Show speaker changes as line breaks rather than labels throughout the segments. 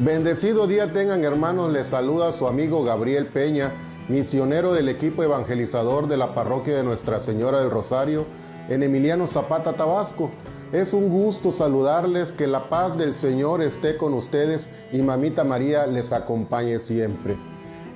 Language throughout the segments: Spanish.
Bendecido día tengan, hermanos, les saluda su amigo Gabriel Peña, misionero del equipo evangelizador de la parroquia de Nuestra Señora del Rosario en Emiliano Zapata, Tabasco. Es un gusto saludarles, que la paz del Señor esté con ustedes y Mamita María les acompañe siempre.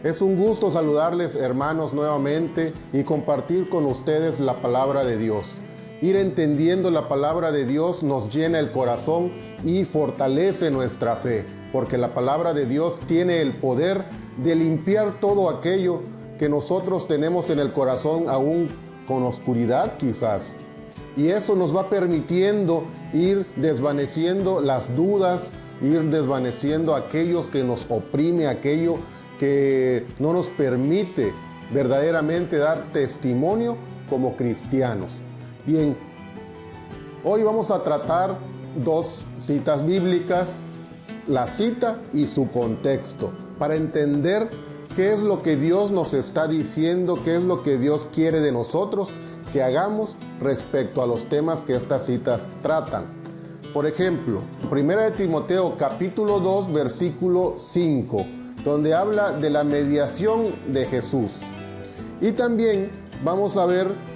Es un gusto saludarles, hermanos, nuevamente y compartir con ustedes la palabra de Dios. Ir entendiendo la palabra de Dios nos llena el corazón y fortalece nuestra fe, porque la palabra de Dios tiene el poder de limpiar todo aquello que nosotros tenemos en el corazón, aún con oscuridad quizás. Y eso nos va permitiendo ir desvaneciendo las dudas, ir desvaneciendo aquellos que nos oprime, aquello que no nos permite verdaderamente dar testimonio como cristianos. Bien, hoy vamos a tratar dos citas bíblicas, la cita y su contexto, para entender qué es lo que Dios nos está diciendo, qué es lo que Dios quiere de nosotros que hagamos respecto a los temas que estas citas tratan. Por ejemplo, 1 Timoteo capítulo 2, versículo 5, donde habla de la mediación de Jesús. Y también vamos a ver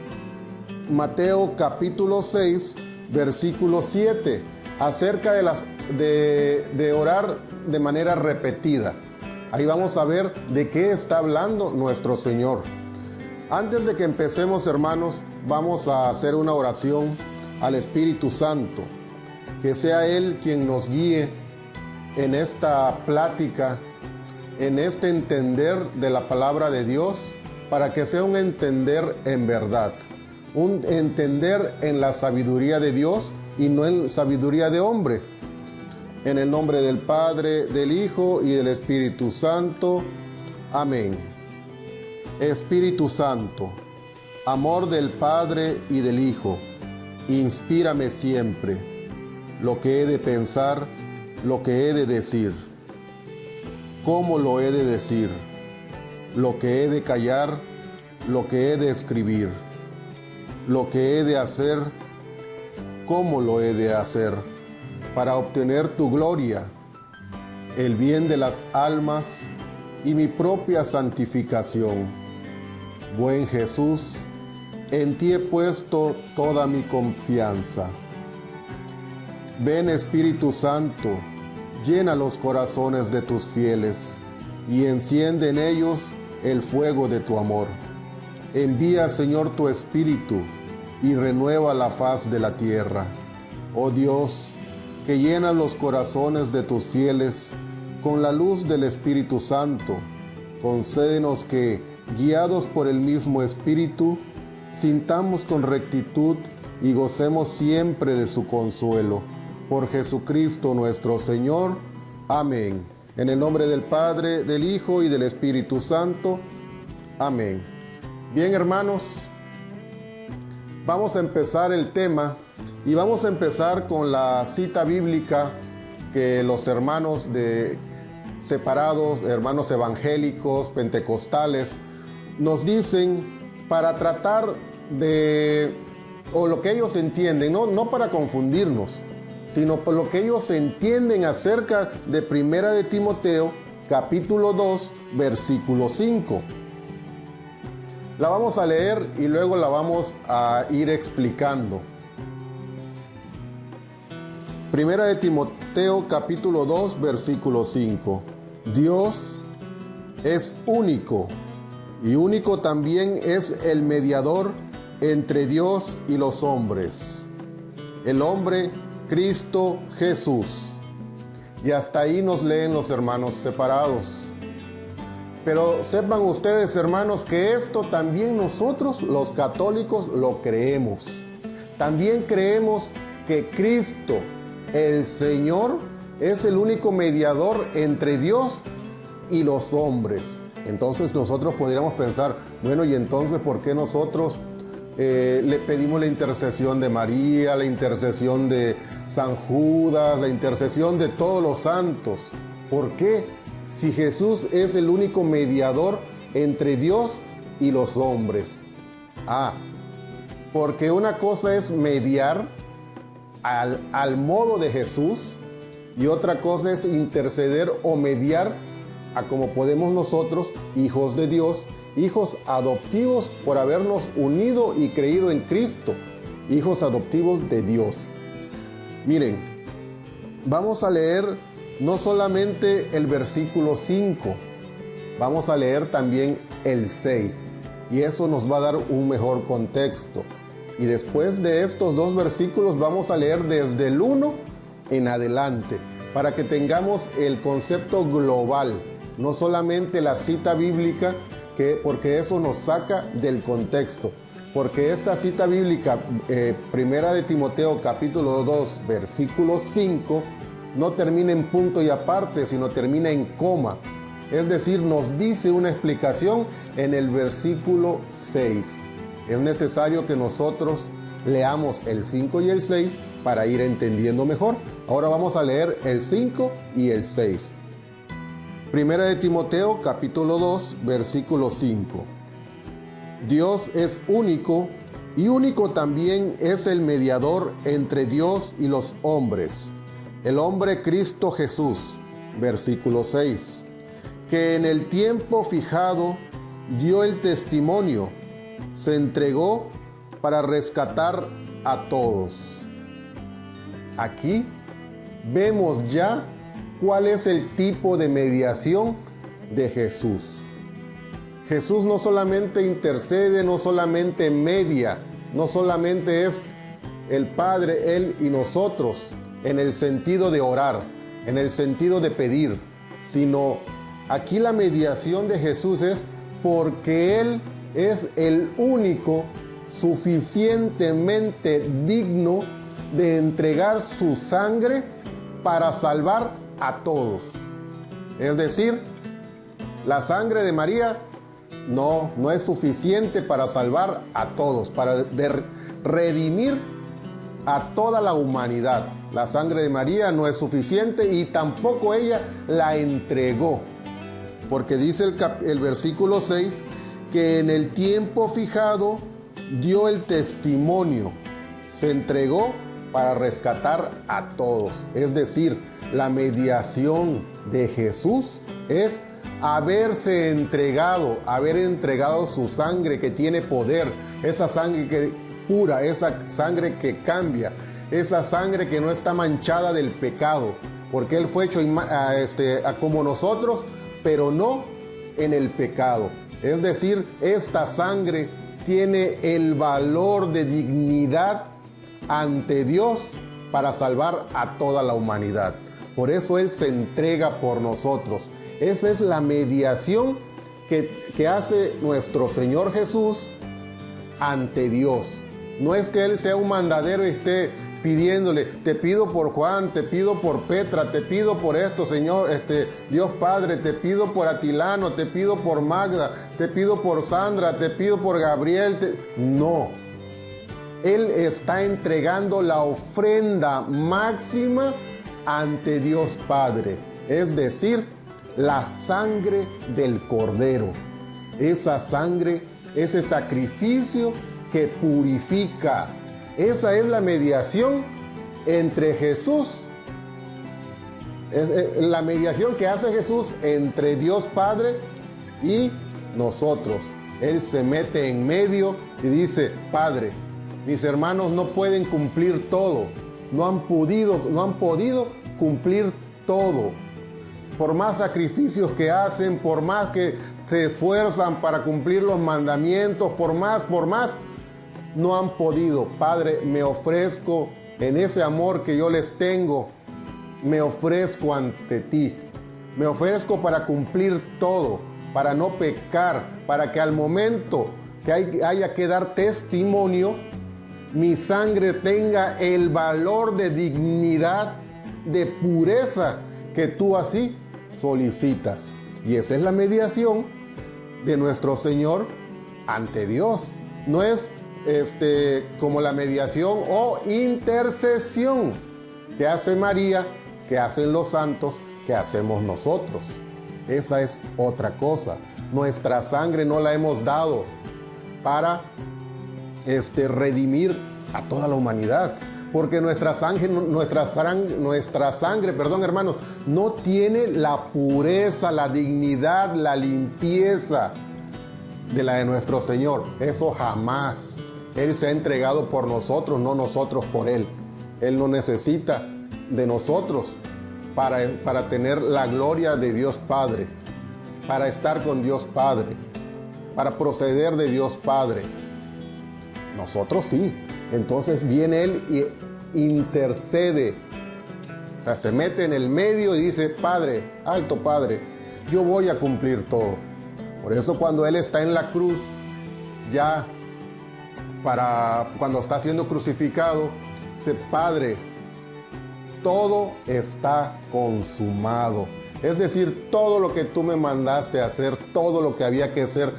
Mateo capítulo 6, versículo 7, acerca de orar de manera repetida. Ahí vamos a ver de qué está hablando nuestro Señor. Antes de que empecemos, hermanos, vamos a hacer una oración al Espíritu Santo, que sea Él quien nos guíe en esta plática, en este entender de la palabra de Dios, para que sea un entender en verdad, un entender en la sabiduría de Dios y no en sabiduría de hombre. En el nombre del Padre, del Hijo y del Espíritu Santo. Amén. Espíritu Santo, amor del Padre y del Hijo, inspírame siempre lo que he de pensar, lo que he de decir, cómo lo he de decir, lo que he de callar, lo que he de escribir, lo que he de hacer, cómo lo he de hacer, para obtener tu gloria, el bien de las almas y mi propia santificación. Buen Jesús, en ti he puesto toda mi confianza. Ven, Espíritu Santo, llena los corazones de tus fieles y enciende en ellos el fuego de tu amor. Envía, Señor, tu Espíritu y renueva la faz de la tierra. Oh Dios, que llena los corazones de tus fieles con la luz del Espíritu Santo, concédenos que, guiados por el mismo Espíritu, sintamos con rectitud y gocemos siempre de su consuelo. Por Jesucristo nuestro Señor. Amén. En el nombre del Padre, del Hijo y del Espíritu Santo. Amén. Bien, hermanos, vamos a empezar el tema y vamos a empezar con la cita bíblica que los hermanos separados, hermanos evangélicos, pentecostales, nos dicen para tratar o lo que ellos entienden, no para confundirnos, sino por lo que ellos entienden acerca de 1 de Timoteo, capítulo 2, versículo 5. La vamos a leer y luego la vamos a ir explicando. 1 de Timoteo, capítulo 2, versículo 5. Dios es único, y único también es el mediador entre Dios y los hombres, el hombre Cristo Jesús. Y hasta ahí nos leen los hermanos separados. Pero sepan ustedes, hermanos, que esto también nosotros, los católicos, lo creemos. También creemos que Cristo, el Señor, es el único mediador entre Dios y los hombres. Entonces nosotros podríamos pensar, bueno, ¿y entonces por qué nosotros le pedimos la intercesión de María, la intercesión de San Judas, la intercesión de todos los santos? ¿Por qué? Si Jesús es el único mediador entre Dios y los hombres. Porque una cosa es mediar al modo de Jesús y otra cosa es interceder o mediar a como podemos nosotros, hijos de Dios, hijos adoptivos por habernos unido y creído en Cristo, hijos adoptivos de Dios. Miren, vamos a leer no solamente el versículo 5, vamos a leer también el 6, y eso nos va a dar un mejor contexto. Y después de estos dos versículos vamos a leer desde el 1 en adelante, para que tengamos el concepto global, no solamente la cita bíblica, porque eso nos saca del contexto. Porque esta cita bíblica, primera de Timoteo capítulo 2, versículo 5, no termina en punto y aparte, sino termina en coma. Es decir, nos dice una explicación en el versículo 6. Es necesario que nosotros leamos el 5 y el 6 para ir entendiendo mejor. Ahora vamos a leer el 5 y el 6. Primera de Timoteo, capítulo 2, versículo 5. Dios es único, y único también es el mediador entre Dios y los hombres, el hombre Cristo Jesús. Versículo 6. Que en el tiempo fijado dio el testimonio, se entregó para rescatar a todos. Aquí vemos ya cuál es el tipo de mediación de Jesús. Jesús no solamente intercede, no solamente media, no solamente es el Padre, Él y nosotros, en el sentido de orar, en el sentido de pedir, sino aquí la mediación de Jesús es porque Él es el único suficientemente digno de entregar su sangre para salvar a todos. Es decir, la sangre de María no es suficiente para salvar a todos, para redimir a toda la humanidad. La sangre de María no es suficiente y tampoco ella la entregó. Porque dice el versículo 6 que en el tiempo fijado dio el testimonio, se entregó para rescatar a todos. Es decir, la mediación de Jesús es haber entregado su sangre que tiene poder, esa sangre que pura, esa sangre que cambia, esa sangre que no está manchada del pecado, porque Él fue hecho como nosotros, pero no en el pecado. Es decir, esta sangre tiene el valor de dignidad ante Dios para salvar a toda la humanidad. Por eso Él se entrega por nosotros. Esa es la mediación que hace nuestro Señor Jesús ante Dios. No es que Él sea un mandadero y esté pidiéndole, te pido por Juan, te pido por Petra, te pido por esto, Señor, Dios Padre, te pido por Atilano, te pido por Magda, te pido por Sandra, te pido por Gabriel. No. Él está entregando la ofrenda máxima ante Dios Padre, es decir, la sangre del Cordero. Esa sangre, ese sacrificio que purifica. Esa es la mediación entre Jesús, la mediación que hace Jesús entre Dios Padre y nosotros. Él se mete en medio y dice, Padre, mis hermanos no pueden cumplir todo, no han podido cumplir todo. Por más sacrificios que hacen, por más que se esfuerzan para cumplir los mandamientos, por más, no han podido. Padre, me ofrezco en ese amor que yo les tengo, me ofrezco ante ti. Me ofrezco para cumplir todo, para no pecar, para que al momento que haya que dar testimonio, mi sangre tenga el valor de dignidad, de pureza que tú así solicitas. Y esa es la mediación de nuestro Señor ante Dios. No es como la mediación o intercesión que hace María, que hacen los santos, que hacemos nosotros. Esa es otra cosa. Nuestra sangre no la hemos dado para redimir a toda la humanidad. porque nuestra sangre, perdón, hermanos, no tiene la pureza, la dignidad, la limpieza de la de nuestro Señor. Eso jamás. Él se ha entregado por nosotros, no nosotros por Él. Él no necesita de nosotros para tener la gloria de Dios Padre, para estar con Dios Padre, para proceder de Dios Padre. Nosotros sí. Entonces viene Él y intercede. O sea, se mete en el medio y dice: Padre, alto Padre, yo voy a cumplir todo. Por eso cuando Él está en la cruz, ya cuando está siendo crucificado, dice: Padre, todo está consumado. Es decir, todo lo que tú me mandaste a hacer, todo lo que había que hacer,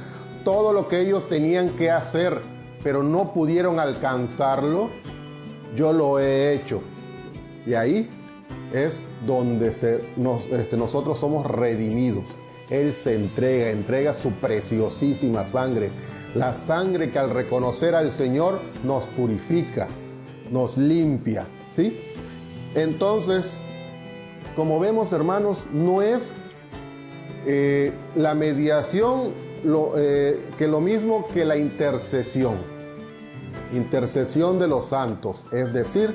todo lo que ellos tenían que hacer, pero no pudieron alcanzarlo, yo lo he hecho. Y ahí es donde nosotros somos redimidos. Él se entrega su preciosísima sangre, la sangre que al reconocer al Señor nos purifica, nos limpia, ¿sí? Entonces, como vemos, hermanos, no es la mediación que lo mismo que la intercesión de los santos, es decir,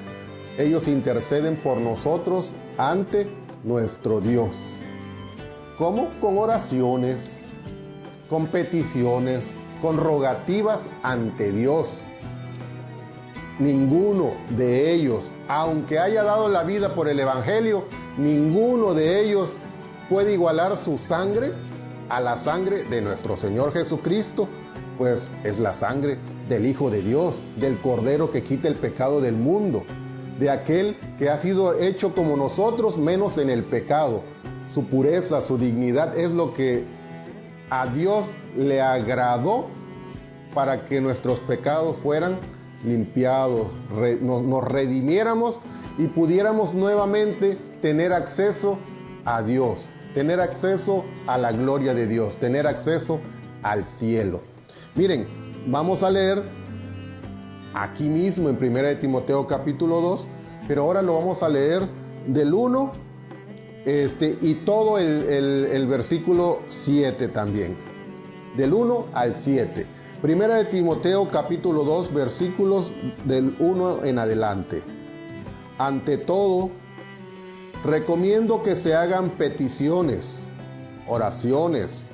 ellos interceden por nosotros ante nuestro Dios. ¿Cómo? Con oraciones, con peticiones, con rogativas ante Dios. Ninguno de ellos, aunque haya dado la vida por el Evangelio, ninguno de ellos puede igualar su sangre a la sangre de nuestro Señor Jesucristo, pues es la sangre del Hijo de Dios, del Cordero que quita el pecado del mundo, de aquel que ha sido hecho como nosotros, menos en el pecado. Su pureza, su dignidad es lo que a Dios le agradó para que nuestros pecados fueran limpiados, nos redimiéramos y pudiéramos nuevamente tener acceso a Dios, tener acceso a la gloria de Dios, tener acceso al cielo. Miren, vamos a leer aquí mismo en 1 de Timoteo capítulo 2, pero ahora lo vamos a leer del 1 y todo el versículo 7 también, del 1 al 7. 1 de Timoteo capítulo 2, versículos del 1 en adelante. Ante todo, recomiendo que se hagan peticiones, oraciones,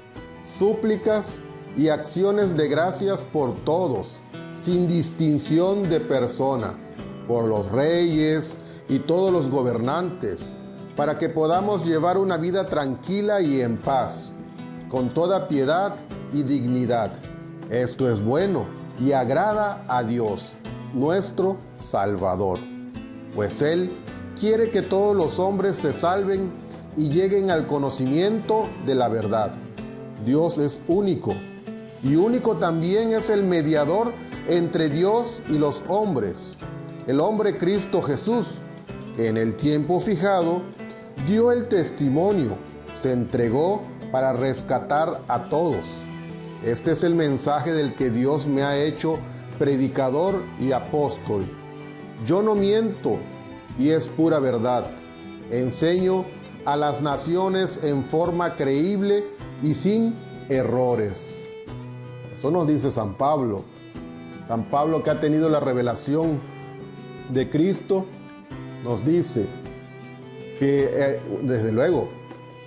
súplicas y acciones de gracias por todos, sin distinción de persona, por los reyes y todos los gobernantes, para que podamos llevar una vida tranquila y en paz, con toda piedad y dignidad. Esto es bueno y agrada a Dios, nuestro Salvador, pues Él quiere que todos los hombres se salven y lleguen al conocimiento de la verdad. Dios es único, y único también es el mediador entre Dios y los hombres, el hombre Cristo Jesús, que en el tiempo fijado dio el testimonio, se entregó para rescatar a todos. Este es el mensaje del que Dios me ha hecho predicador y apóstol. Yo no miento, y es pura verdad. Enseño a las naciones en forma creíble y sin errores. Eso nos dice San Pablo. San Pablo, que ha tenido la revelación de Cristo, nos dice que, desde luego,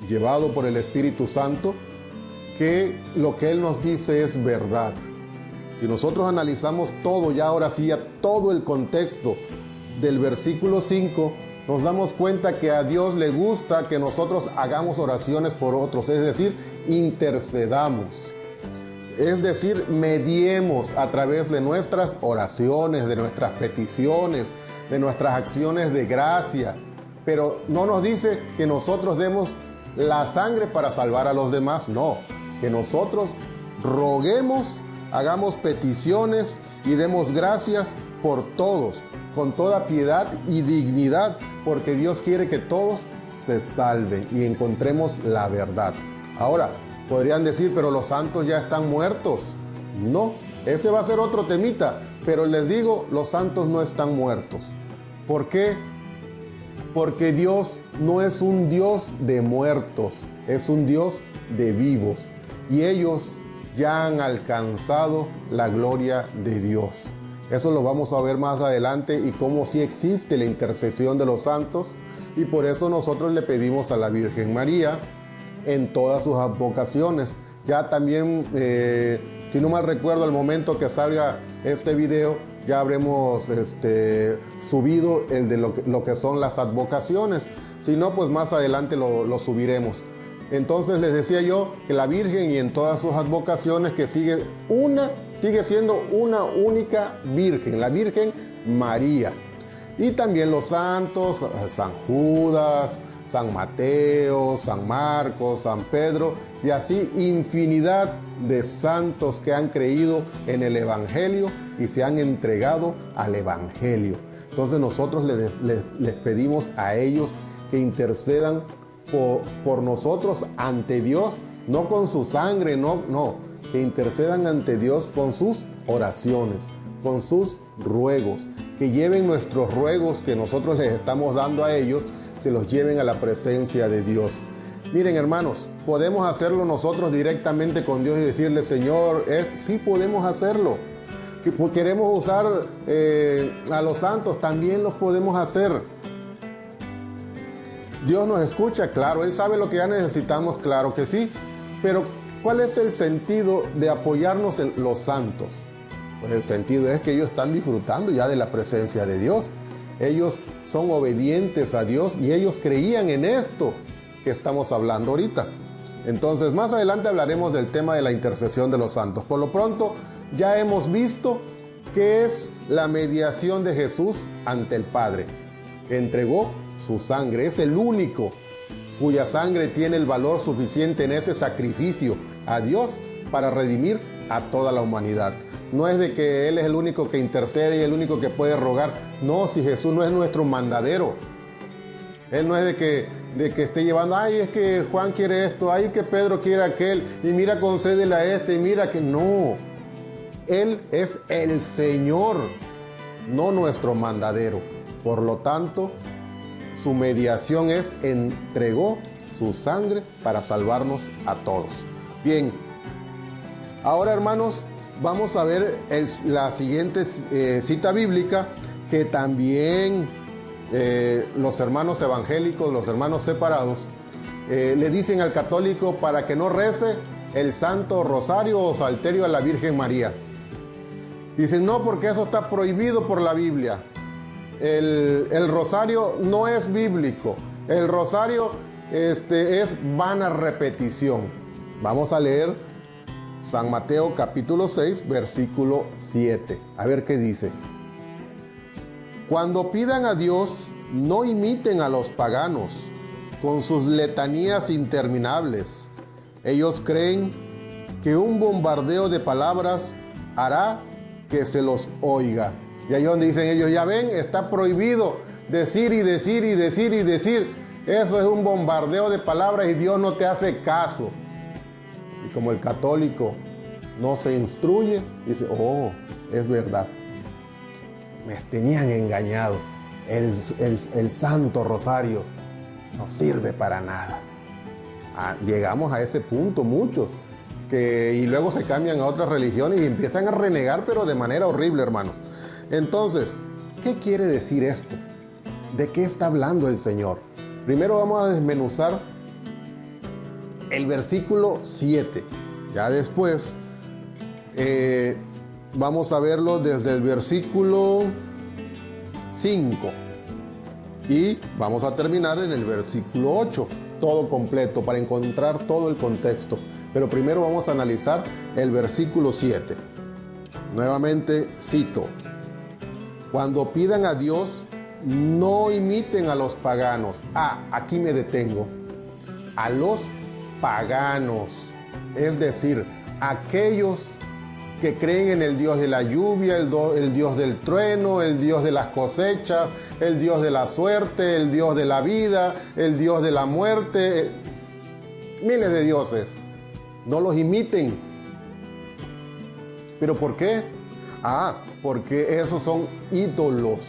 llevado por el Espíritu Santo, que lo que Él nos dice es verdad. Si nosotros analizamos todo, ya ahora sí, ya todo el contexto del versículo 5, nos damos cuenta que a Dios le gusta que nosotros hagamos oraciones por otros, es decir, intercedamos. Es decir, mediemos a través de nuestras oraciones, de nuestras peticiones, de nuestras acciones de gracia. Pero no nos dice que nosotros demos la sangre para salvar a los demás, no. Que nosotros roguemos, hagamos peticiones y demos gracias por todos, con toda piedad y dignidad, porque Dios quiere que todos se salven y encontremos la verdad. Ahora, podrían decir, pero los santos ya están muertos. No, ese va a ser otro temita, pero les digo, los santos no están muertos. ¿Por qué? Porque Dios no es un Dios de muertos, es un Dios de vivos. Y ellos ya han alcanzado la gloria de Dios. Eso lo vamos a ver más adelante y cómo sí existe la intercesión de los santos. Y por eso nosotros le pedimos a la Virgen María en todas sus advocaciones. Ya también, si no mal recuerdo, al momento que salga este video, ya habremos subido el de lo que son las advocaciones. Si no, pues más adelante lo subiremos. Entonces les decía yo que la Virgen y en todas sus advocaciones que sigue siendo una única Virgen, la Virgen María. Y también los santos, San Judas, San Mateo, San Marcos, San Pedro y así infinidad de santos que han creído en el Evangelio y se han entregado al Evangelio. Entonces nosotros les pedimos a ellos que intercedan por nosotros ante Dios, no con su sangre, no, que intercedan ante Dios con sus oraciones, con sus ruegos, que lleven nuestros ruegos que nosotros les estamos dando a ellos, se los lleven a la presencia de Dios. Miren, hermanos, podemos hacerlo nosotros directamente con Dios y decirle, Señor, sí podemos hacerlo. Queremos usar a los santos, también los podemos hacer. Dios nos escucha, claro, Él sabe lo que ya necesitamos, claro que sí, pero ¿cuál es el sentido de apoyarnos en los santos? Pues el sentido es que ellos están disfrutando ya de la presencia de Dios. Ellos son obedientes a Dios y ellos creían en esto que estamos hablando ahorita. Entonces, más adelante hablaremos del tema de la intercesión de los santos. Por lo pronto, ya hemos visto qué es la mediación de Jesús ante el Padre, que entregó su sangre. Es el único cuya sangre tiene el valor suficiente en ese sacrificio a Dios para redimir a toda la humanidad. No es de que Él es el único que intercede y el único que puede rogar. No, si Jesús no es nuestro mandadero. Él no es de que esté llevando, ay, es que Juan quiere esto, ay, que Pedro quiere aquel, y mira, concédele a este, y mira que no. Él es el Señor, no nuestro mandadero. Por lo tanto, su mediación entregó su sangre para salvarnos a todos. Bien, ahora, hermanos, vamos a ver la siguiente cita bíblica que también los hermanos evangélicos, los hermanos separados, le dicen al católico para que no rece el Santo Rosario o Salterio a la Virgen María. Dicen, no, porque eso está prohibido por la Biblia. El rosario no es bíblico. El rosario es vana repetición. Vamos a leer San Mateo capítulo 6, versículo 7. A ver qué dice. Cuando pidan a Dios, no imiten a los paganos con sus letanías interminables. Ellos creen que un bombardeo de palabras hará que se los oiga. Y ahí donde dicen ellos, ya ven, está prohibido decir y decir y decir y decir. Eso es un bombardeo de palabras y Dios no te hace caso. Y como el católico no se instruye, dice, oh, es verdad. Me tenían engañado. El Santo Rosario no sirve para nada. Llegamos a ese punto muchos. Y luego se cambian a otras religiones y empiezan a renegar, pero de manera horrible, hermanos. Entonces, ¿qué quiere decir esto? ¿De qué está hablando el Señor? Primero vamos a desmenuzar el versículo 7. Ya después vamos a verlo desde el versículo 5. Y vamos a terminar en el versículo 8, todo completo, para encontrar todo el contexto. Pero primero vamos a analizar el versículo 7. Nuevamente cito. Cuando pidan a Dios, no imiten a los paganos. Aquí me detengo. A los paganos. Es decir, aquellos que creen en el Dios de la lluvia, el Dios del trueno, el Dios de las cosechas, el Dios de la suerte, el Dios de la vida, el Dios de la muerte. Miles de dioses. No los imiten. ¿Pero por qué? Porque esos son ídolos.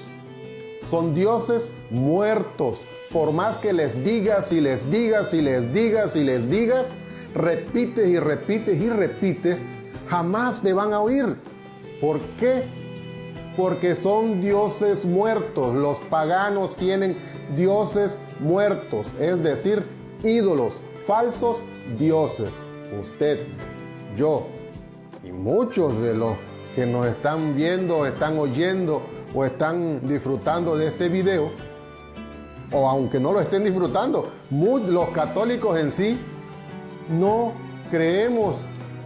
son dioses muertos. Por más que les digas y les digas y les digas y les digas, repites y repites y repites, jamás te van a oír. ¿Por qué? Porque son dioses muertos. Los paganos tienen dioses muertos, es decir, ídolos, falsos dioses. Usted, yo y muchos de los que nos están viendo, están oyendo o están disfrutando de este video, o aunque no lo estén disfrutando, los católicos en sí no creemos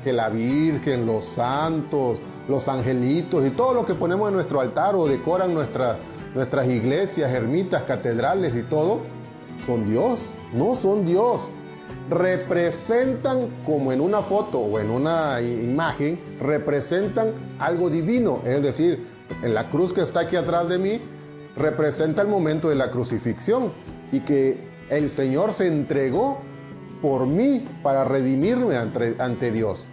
que la Virgen, los santos, los angelitos y todo lo que ponemos en nuestro altar o decoran nuestras iglesias, ermitas, catedrales y todo, son Dios. No son Dios. Representan, como en una foto o en una imagen, representan algo divino. Es decir, en la cruz que está aquí atrás de mí, representa el momento de la crucifixión y que el Señor se entregó por mí para redimirme ante Dios.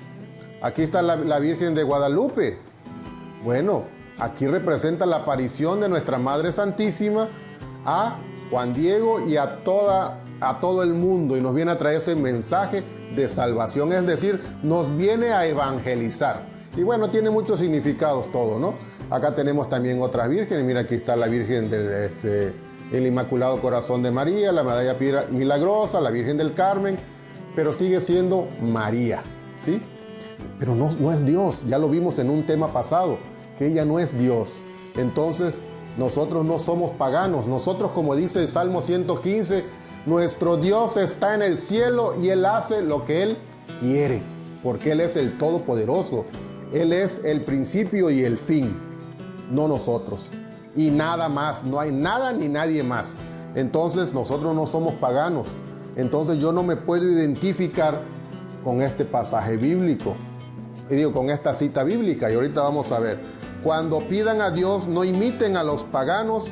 Aquí está la Virgen de Guadalupe. Bueno, aquí representa la aparición de nuestra Madre Santísima a Juan Diego y a todo el mundo, y nos viene a traer ese mensaje de salvación, es decir, nos viene a evangelizar. Y bueno, tiene muchos significados todo, ¿no? Acá tenemos también otras vírgenes. Mira, aquí está la Virgen el Inmaculado Corazón de María, la Medalla Milagrosa, la Virgen del Carmen, pero sigue siendo María, ¿sí? Pero no es Dios, ya lo vimos en un tema pasado, que ella no es Dios. Entonces, nosotros no somos paganos. Nosotros, como dice el Salmo 115, nuestro Dios está en el cielo y Él hace lo que Él quiere, porque Él es el Todopoderoso. Él es el principio y el fin, no nosotros. Y nada más, no hay nada ni nadie más. Entonces, nosotros no somos paganos. Entonces, yo no me puedo identificar con este pasaje bíblico. Y digo, con esta cita bíblica. Y ahorita vamos a ver. Cuando pidan a Dios, no imiten a los paganos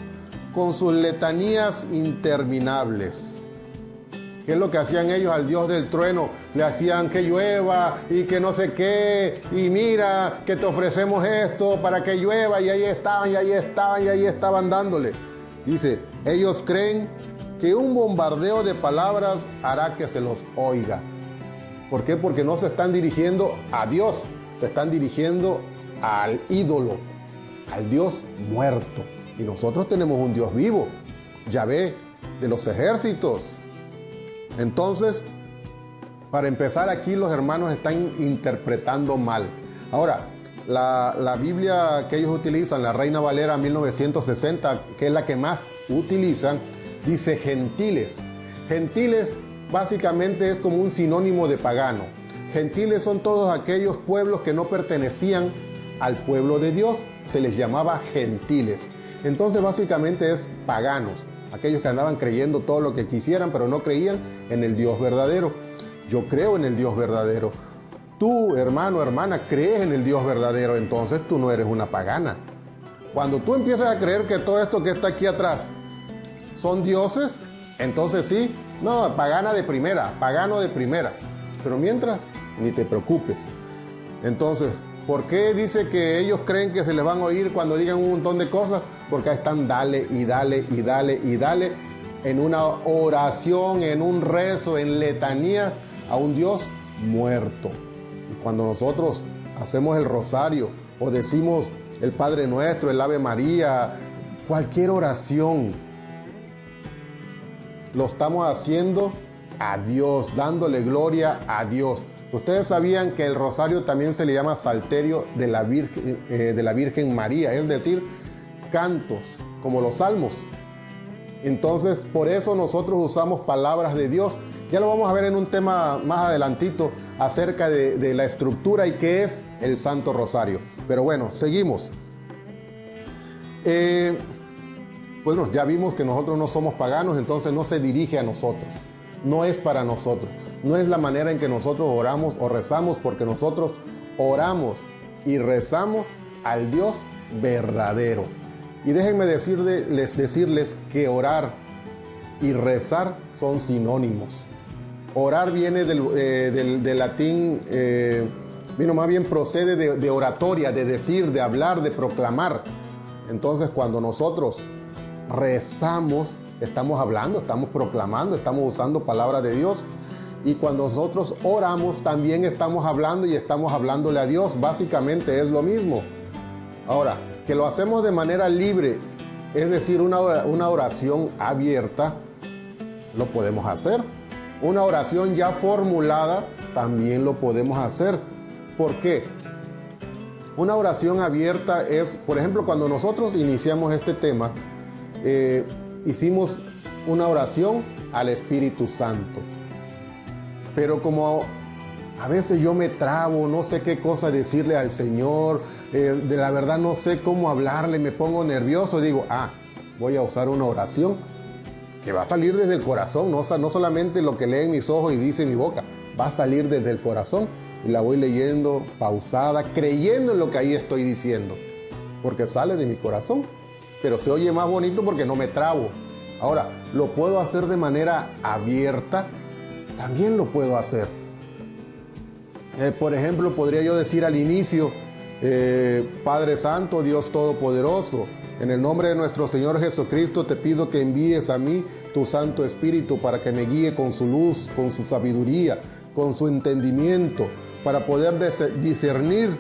con sus letanías interminables. ¿Qué es lo que hacían ellos al Dios del trueno? Le hacían que llueva y que no sé qué, y mira que te ofrecemos esto para que llueva, y ahí estaban, y ahí estaban, y ahí estaban dándole. Dice, ellos creen que un bombardeo de palabras hará que se los oiga. ¿Por qué? Porque no se están dirigiendo a Dios, se están dirigiendo al ídolo, al Dios muerto. Y nosotros tenemos un Dios vivo, Yahvé de los ejércitos. Entonces, para empezar, aquí los hermanos están interpretando mal. Ahora, la Biblia que ellos utilizan, la Reina Valera 1960, que es la que más utilizan, dice gentiles. Gentiles básicamente es como un sinónimo de pagano. Gentiles son todos aquellos pueblos que no pertenecían al pueblo de Dios, se les llamaba gentiles. Entonces básicamente es paganos, aquellos que andaban creyendo todo lo que quisieran, pero no creían en el Dios verdadero. Yo creo en el Dios verdadero. Tú, hermano, hermana, crees en el Dios verdadero, entonces tú no eres una pagana. Cuando tú empiezas a creer que todo esto que está aquí atrás son dioses, entonces sí, no, pagana de primera, pagano de primera. Pero mientras, ni te preocupes. Entonces, ¿por qué dice que ellos creen que se les van a oír cuando digan un montón de cosas? Porque ahí están dale y dale y dale y dale en una oración, en un rezo, en letanías a un Dios muerto. Y cuando nosotros hacemos el rosario o decimos el Padre Nuestro, el Ave María, cualquier oración, lo estamos haciendo a Dios, dándole gloria a Dios. Ustedes sabían que el rosario también se le llama salterio de la Virgen María, es decir, cantos, como los salmos. Entonces, por eso nosotros usamos palabras de Dios. Ya lo vamos a ver en un tema más adelantito acerca de la estructura y qué es el Santo Rosario. Pero bueno, seguimos. Bueno, ya vimos que nosotros no somos paganos, entonces no se dirige a nosotros. No es para nosotros. No es la manera en que nosotros oramos o rezamos, porque nosotros oramos y rezamos al Dios verdadero. Y déjenme decirles que orar y rezar son sinónimos. Orar viene del latín, más bien procede de oratoria, de decir, de hablar, de proclamar. Entonces, cuando nosotros rezamos, estamos hablando, estamos proclamando, estamos usando palabras de Dios. Y cuando nosotros oramos, también estamos hablando y estamos hablándole a Dios. Básicamente es lo mismo. Ahora, que lo hacemos de manera libre, es decir, una oración abierta, lo podemos hacer. Una oración ya formulada, también lo podemos hacer. ¿Por qué? Una oración abierta es, por ejemplo, cuando nosotros iniciamos este tema, hicimos una oración al Espíritu Santo. Pero como a veces yo me trabo, no sé qué cosa decirle al Señor, de la verdad no sé cómo hablarle, me pongo nervioso, digo, voy a usar una oración que va a salir desde el corazón, no solamente lo que leen mis ojos y dice mi boca, va a salir desde el corazón y la voy leyendo pausada, creyendo en lo que ahí estoy diciendo, porque sale de mi corazón, pero se oye más bonito porque no me trabo. Ahora, lo puedo hacer de manera abierta, también lo puedo hacer. Por ejemplo, podría yo decir al inicio, Padre Santo, Dios Todopoderoso, en el nombre de nuestro Señor Jesucristo te pido que envíes a mí tu Santo Espíritu para que me guíe con su luz, con su sabiduría, con su entendimiento, para poder discernir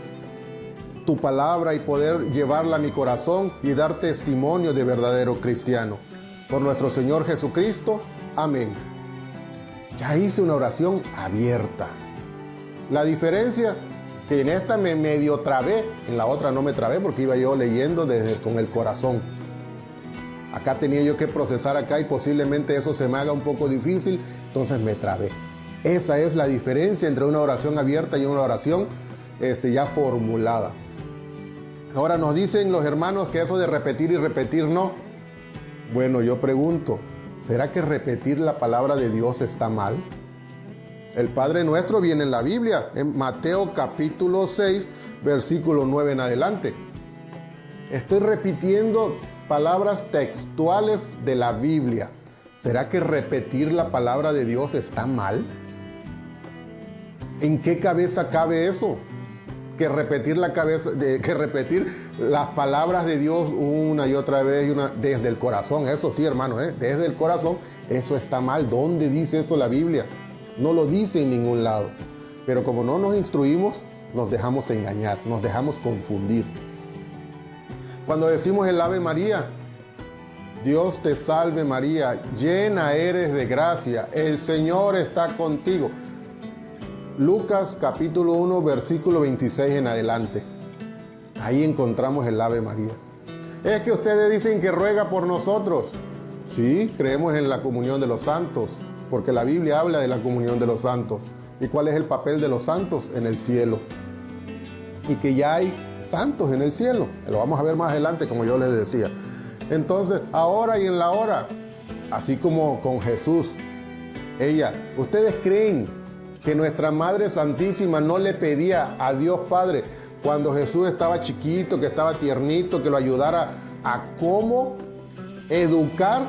tu palabra y poder llevarla a mi corazón y dar testimonio de verdadero cristiano. Por nuestro Señor Jesucristo, amén. Ya hice una oración abierta. La diferencia, que en esta me medio trabé, en la otra no me trabé porque iba yo leyendo con el corazón. Acá tenía yo que procesar acá y posiblemente eso se me haga un poco difícil, entonces me trabé. Esa es la diferencia entre una oración abierta y una oración ya formulada. Ahora nos dicen los hermanos que eso de repetir y repetir no. Bueno, yo pregunto, ¿será que repetir la palabra de Dios está mal? El Padre Nuestro viene en la Biblia, en Mateo capítulo 6, versículo 9 en adelante. Estoy repitiendo palabras textuales de la Biblia. ¿Será que repetir la palabra de Dios está mal? ¿En qué cabeza cabe eso? Que repetir las palabras de Dios una y otra vez desde el corazón. Eso sí, hermano, desde el corazón, eso está mal. ¿Dónde dice eso la Biblia? No lo dice en ningún lado. Pero como no nos instruimos, nos dejamos engañar, nos dejamos confundir. Cuando decimos el Ave María, Dios te salve María, llena eres de gracia, el Señor está contigo. Lucas capítulo 1, versículo 26 en adelante. Ahí encontramos el Ave María. Es que ustedes dicen que ruega por nosotros. Sí, creemos en la comunión de los santos, porque la Biblia habla de la comunión de los santos. ¿Y cuál es el papel de los santos? En el cielo. Y que ya hay santos en el cielo. Lo vamos a ver más adelante, como yo les decía. Entonces, ahora y en la hora, así como con Jesús, ¿ustedes creen que nuestra Madre Santísima no le pedía a Dios Padre cuando Jesús estaba chiquito, que estaba tiernito, que lo ayudara a cómo educar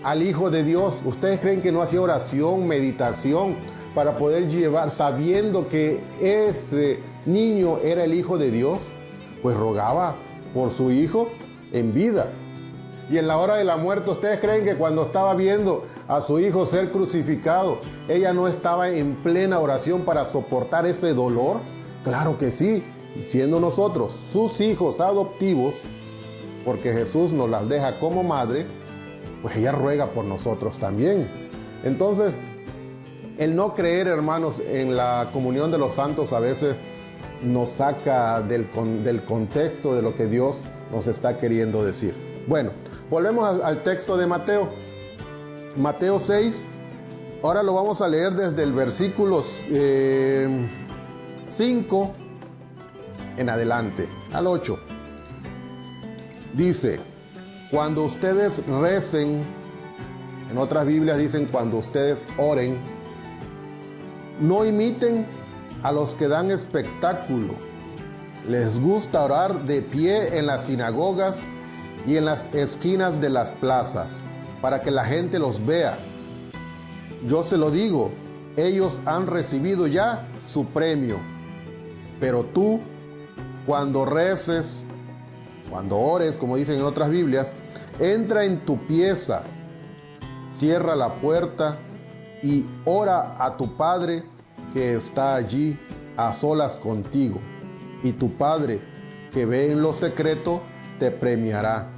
al Hijo de Dios? ¿Ustedes creen que no hacía oración, meditación para poder llevar, sabiendo que ese niño era el Hijo de Dios? Pues rogaba por su Hijo en vida. Y en la hora de la muerte, ¿ustedes creen que cuando estaba viendo a su hijo ser crucificado, ella no estaba en plena oración para soportar ese dolor? Claro que sí, y siendo nosotros sus hijos adoptivos, porque Jesús nos las deja como madre, pues ella ruega por nosotros también. Entonces, el no creer, hermanos, en la comunión de los santos a veces nos saca del contexto de lo que Dios nos está queriendo decir. Bueno, volvemos al texto de Mateo. Mateo 6, ahora lo vamos a leer desde el versículo 5 en adelante, al 8. Dice, cuando ustedes recen, en otras Biblias dicen cuando ustedes oren, no imiten a los que dan espectáculo. Les gusta orar de pie en las sinagogas y en las esquinas de las plazas, para que la gente los vea. Yo se lo digo, ellos han recibido ya su premio. Pero tú, cuando reces, Cuando ores, como dicen en otras Biblias, entra en tu pieza, cierra la puerta y ora a tu Padre que está allí a solas contigo. Y tu Padre que ve en lo secreto te premiará.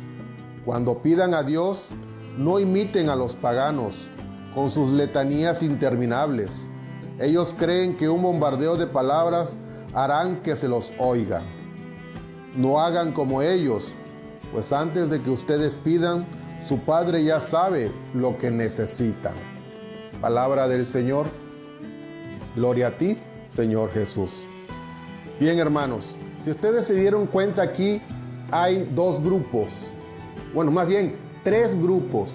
Cuando pidan a Dios, no imiten a los paganos con sus letanías interminables. Ellos creen que un bombardeo de palabras harán que se los oiga. No hagan como ellos, pues antes de que ustedes pidan, su Padre ya sabe lo que necesitan. Palabra del Señor. Gloria a ti, Señor Jesús. Bien, hermanos, si ustedes se dieron cuenta, aquí hay dos grupos. Bueno, más bien, tres grupos.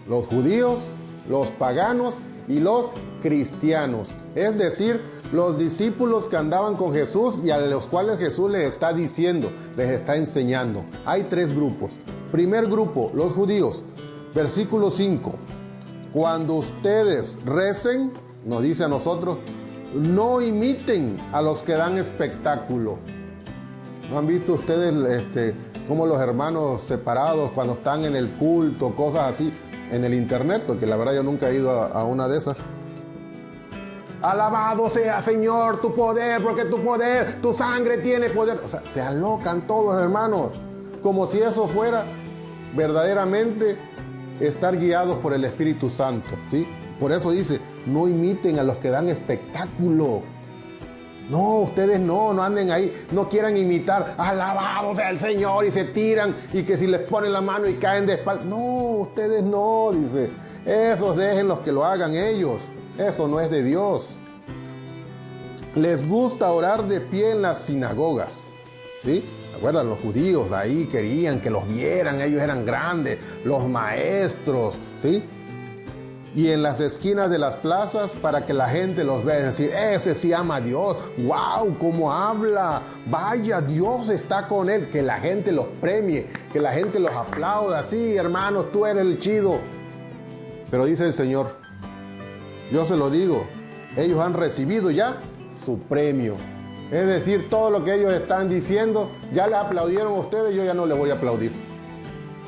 Los judíos, los paganos y los cristianos. Es decir, los discípulos que andaban con Jesús y a los cuales Jesús les está diciendo, les está enseñando. Hay tres grupos. Primer grupo, los judíos. Versículo 5. Cuando ustedes recen, nos dice a nosotros, no imiten a los que dan espectáculo. ¿No han visto ustedes cómo los hermanos separados cuando están en el culto, cosas así, en el internet? Porque la verdad yo nunca he ido a una de esas. Alabado sea, Señor, tu poder, porque tu poder, tu sangre tiene poder. O sea, se alocan todos, hermanos, como si eso fuera verdaderamente estar guiados por el Espíritu Santo, ¿sí? Por eso dice, no imiten a los que dan espectáculo. No, ustedes no anden ahí, no quieran imitar, alabado sea el Señor, y se tiran, y que si les ponen la mano y caen de espalda. No, ustedes no, dice, esos déjenlos que lo hagan ellos. Eso no es de Dios. Les gusta orar de pie en las sinagogas, ¿sí? ¿Se acuerdan? Los judíos de ahí querían que los vieran, ellos eran grandes, los maestros, ¿sí? Y en las esquinas de las plazas para que la gente los vea y decir, ese sí ama a Dios, wow, cómo habla, vaya, Dios está con él, que la gente los premie, que la gente los aplauda, sí, hermanos, tú eres el chido. Pero dice el Señor, yo se lo digo, ellos han recibido ya su premio. Es decir, todo lo que ellos están diciendo, ya le aplaudieron a ustedes, yo ya no les voy a aplaudir.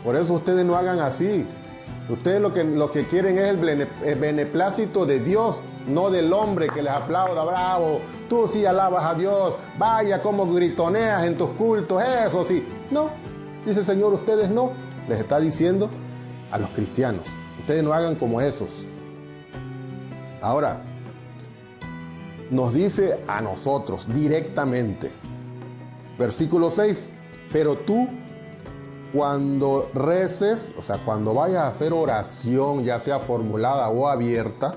Por eso ustedes no hagan así. Ustedes lo que quieren es el beneplácito de Dios, no del hombre que les aplauda, bravo, tú sí alabas a Dios, vaya como gritoneas en tus cultos, eso sí. No, dice el Señor, ustedes no. Les está diciendo a los cristianos, ustedes no hagan como esos. Ahora, nos dice a nosotros directamente, versículo 6, pero tú cuando reces, o sea, cuando vayas a hacer oración, ya sea formulada o abierta,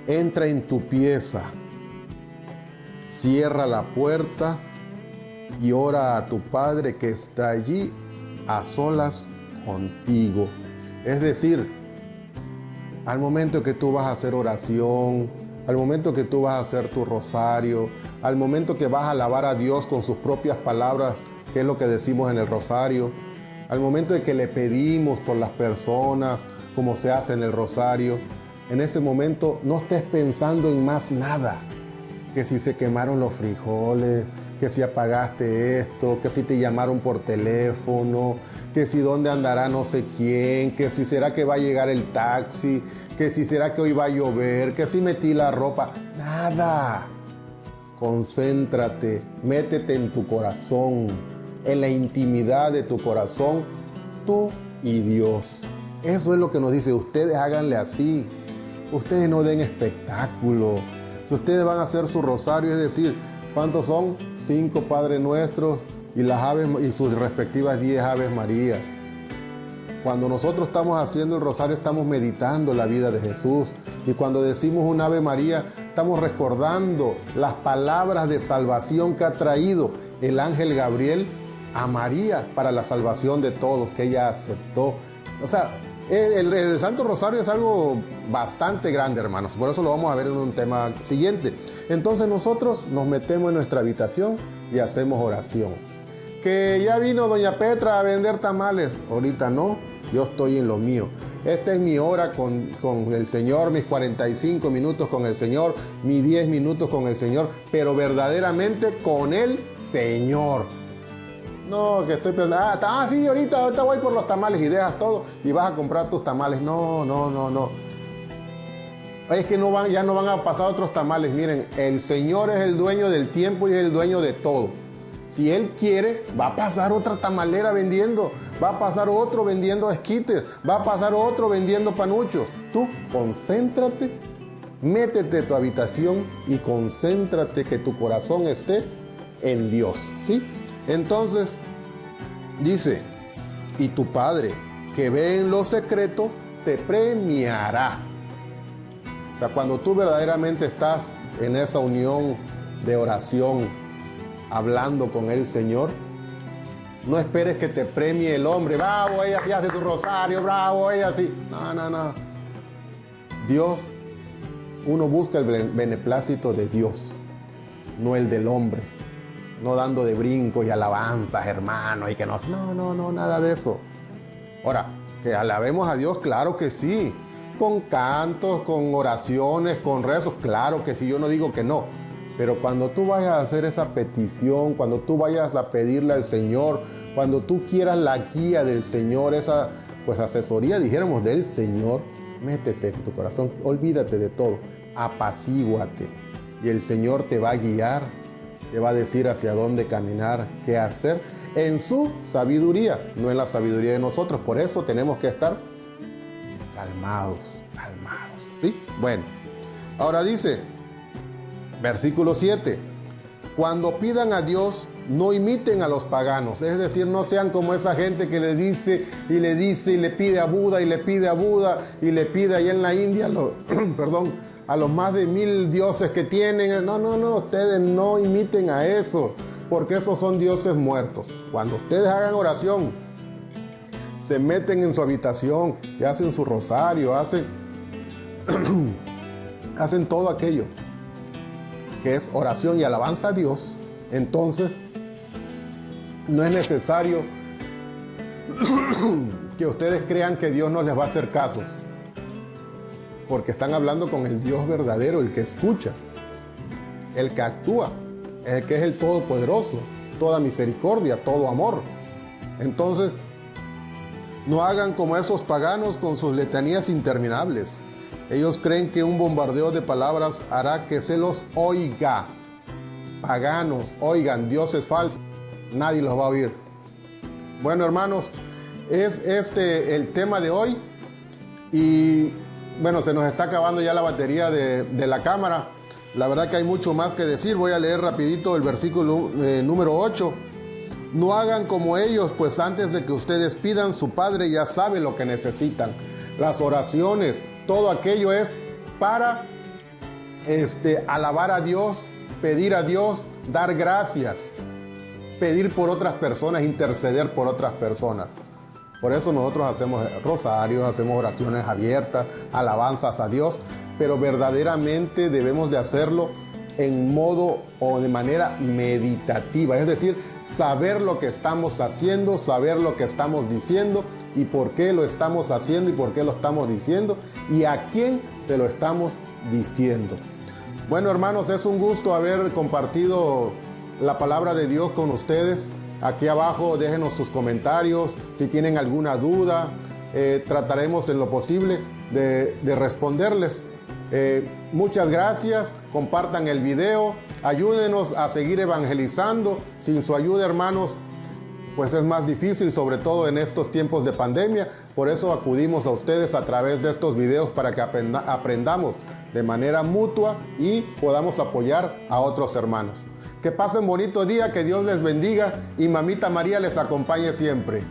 entra en tu pieza, cierra la puerta y ora a tu Padre que está allí a solas contigo. Es decir, al momento que tú vas a hacer oración, al momento que tú vas a hacer tu rosario, al momento que vas a alabar a Dios con sus propias palabras, que es lo que decimos en el rosario, al momento de que le pedimos por las personas, como se hace en el rosario, en ese momento no estés pensando en más nada, que si se quemaron los frijoles, que si apagaste esto, que si te llamaron por teléfono, que si dónde andará no sé quién, que si será que va a llegar el taxi, que si será que hoy va a llover, que si metí la ropa, nada. Concéntrate, métete en tu corazón, en la intimidad de tu corazón, tú y Dios. Eso es lo que nos dice, ustedes háganle así, ustedes no den espectáculo. Si ustedes van a hacer su rosario, es decir, ¿cuántos son? 5 Padres Nuestros y las aves y sus respectivas 10 Aves Marías. Cuando nosotros estamos haciendo el rosario, estamos meditando la vida de Jesús. Y cuando decimos un Ave María, estamos recordando las palabras de salvación que ha traído el ángel Gabriel a María para la salvación de todos, que ella aceptó. O sea, el Santo Rosario es algo bastante grande, hermanos. Por eso lo vamos a ver en un tema siguiente. Entonces nosotros nos metemos en nuestra habitación y hacemos oración. Que ya vino doña Petra a vender tamales. Ahorita no, yo estoy en lo mío. Esta es mi hora con el Señor, mis 45 minutos con el Señor, mis 10 minutos con el Señor, pero verdaderamente con el Señor. No, que estoy pensando, sí, ahorita voy por los tamales y dejas todo y vas a comprar tus tamales. No. Es que ya no van a pasar otros tamales. Miren, el Señor es el dueño del tiempo y es el dueño de todo. Si Él quiere, va a pasar otra tamalera vendiendo, va a pasar otro vendiendo esquites, va a pasar otro vendiendo panuchos. Tú concéntrate, métete a tu habitación y concéntrate que tu corazón esté en Dios, ¿sí? Entonces, dice, y tu Padre que ve en lo secreto, te premiará. O sea, cuando tú verdaderamente estás en esa unión de oración, hablando con el Señor, no esperes que te premie el hombre. Bravo, ella sí hace tu rosario, bravo, ella sí. No. Dios, uno busca el beneplácito de Dios, no el del hombre. No dando de brincos y alabanzas, hermano, y que no, nada de eso. Ahora, que alabemos a Dios, claro que sí. Con cantos, con oraciones, con rezos, claro que sí, yo no digo que no. Pero cuando tú vayas a hacer esa petición, cuando tú vayas a pedirle al Señor, cuando tú quieras la guía del Señor, esa pues asesoría, dijéramos, del Señor, métete en tu corazón, olvídate de todo, apacíguate. Y el Señor te va a guiar, te va a decir hacia dónde caminar, qué hacer, en su sabiduría, no en la sabiduría de nosotros. Por eso tenemos que estar calmados, ¿sí? Bueno, ahora dice, versículo 7, cuando pidan a Dios, no imiten a los paganos, es decir, no sean como esa gente que le dice y le pide a Buda y le pide a Buda y le pide allá en la India, a los más de 1000 dioses que tienen. No, ustedes no imiten a eso, porque esos son dioses muertos. Cuando ustedes hagan oración, se meten en su habitación y hacen su rosario, hacen todo aquello que es oración y alabanza a Dios, entonces no es necesario que ustedes crean que Dios no les va a hacer caso, porque están hablando con el Dios verdadero, el que escucha, el que actúa, el que es el Todopoderoso, toda misericordia, todo amor. Entonces, no hagan como esos paganos con sus letanías interminables. Ellos creen que un bombardeo de palabras hará que se los oiga. Paganos, oigan, dioses falsos, nadie los va a oír. Bueno, hermanos, es el tema de hoy. Y bueno, se nos está acabando ya la batería de la cámara. La verdad que hay mucho más que decir. Voy a leer rapidito el versículo número 8. No hagan como ellos, pues antes de que ustedes pidan, su Padre ya sabe lo que necesitan. Las oraciones, todo aquello es para alabar a Dios, pedir a Dios, dar gracias, pedir por otras personas, interceder por otras personas. Por eso nosotros hacemos rosarios, hacemos oraciones abiertas, alabanzas a Dios, pero verdaderamente debemos de hacerlo en modo o de manera meditativa, es decir, saber lo que estamos haciendo, saber lo que estamos diciendo y por qué lo estamos haciendo y por qué lo estamos diciendo y a quién se lo estamos diciendo. Bueno, hermanos, es un gusto haber compartido la palabra de Dios con ustedes. Aquí abajo déjenos sus comentarios, si tienen alguna duda, trataremos en lo posible de responderles. Muchas gracias, compartan el video, ayúdenos a seguir evangelizando. Sin su ayuda, hermanos, pues es más difícil, sobre todo en estos tiempos de pandemia. Por eso acudimos a ustedes a través de estos videos para que aprendamos de manera mutua y podamos apoyar a otros hermanos. Que pasen bonito día, que Dios les bendiga y Mamita María les acompañe siempre.